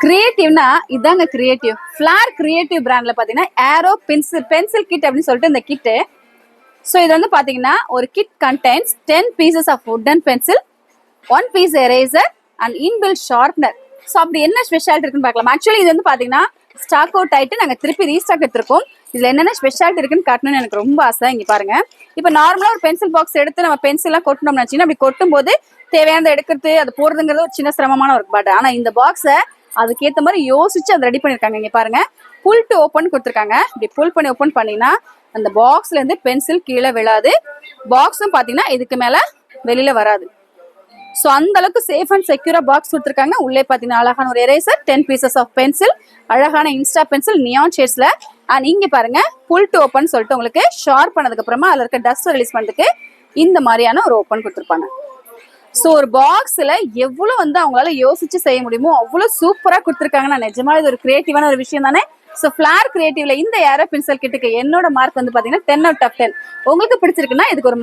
கிரியேட்டிவ்னா இதாங்க creative. Flower creative பிராண்ட்ல பாத்தீங்கன்னா ஏரோ பென்சில் கிட் அப்படின்னு சொல்லிட்டு இந்த கிட்டு. ஸோ இது வந்து பாத்தீங்கன்னா ஒரு கிட் கண்டெய்ன்ஸ் 10 pieces ஆஃப் வுடன் pencil, 1 piece eraser and inbuilt sharpener. So அப்படி என்ன ஸ்பெஷாலிட்டி இருக்குன்னு பார்க்கலாம். ஆக்சுவலி இது வந்து பாத்தீங்கன்னா ஸ்டாக் அவுட் ஆயிட்டு நாங்க திருப்பி ரீஸ்டாக் எடுத்திருக்கோம். இதுல என்னென்ன ஸ்பெஷாலிட்டி இருக்குன்னு காட்டணும்னு எனக்கு ரொம்ப ஆசை. இங்க பாருங்க. இப்ப நார்மலா ஒரு பென்சில் பாக்ஸ் எடுத்து நம்ம பென்சில் எல்லாம் கொட்டணும்னு வச்சுன்னா அப்படி கொட்டும் போது தேவையானதை எடுக்கிறது அது போடுறதுங்கிறது ஒரு சின்ன சிரமமான ஒரு பட். ஆனா இந்த பாக்ஸை அதுக்கேற்ற மாதிரி யோசிச்சு அதை ரெடி பண்ணிருக்காங்க. இங்க பாருங்க, புல் டு ஓப்பன் கொடுத்துருக்காங்க. இப்படி புல் பண்ணி ஓப்பன் பண்ணீங்கன்னா அந்த பாக்ஸ்ல இருந்து பென்சில் கீழே விழாது. பாக்ஸும் பாத்தீங்கன்னா இதுக்கு மேல வெளியில வராது. ஸோ அந்த அளவுக்கு சேஃப் அண்ட் செக்யூரா பாக்ஸ் கொடுத்துருக்காங்க. உள்ளே பார்த்தீங்கன்னா அழகான ஒரு எரேசர், 10 pieces ஆஃப் பென்சில், அழகான இன்ஸ்டா பென்சில் நியான் ஷேட்ஸ்ல. அண்ட் இங்க பாருங்க புல் டு ஓப்பன் சொல்லிட்டு உங்களுக்கு ஷார்ப் பண்ணதுக்கு அப்புறமா அதுல இருக்க டஸ்ட் ரிலீஸ் பண்றதுக்கு இந்த மாதிரியான ஒரு ஓப்பன் கொடுத்துருப்பாங்க. ஸோ ஒரு பாக்ஸ்ல எவ்வளவு வந்து அவங்களால யோசிச்சு செய்ய முடியுமோ அவ்வளவு சூப்பரா கொடுத்துருக்காங்க. நான் நிஜமா இது ஒரு கிரியேட்டிவான ஒரு விஷயம் தானே. ஸோ ஃபிளார் கிரியேட்டிவ்ல இந்த ஏரோ பென்சில் கிட்டுக்கு என்னோட மார்க் வந்து பாத்தீங்கன்னா 10 out of 10. உங்களுக்கு பிடிச்சிருக்குன்னா இதுக்கு ஒரு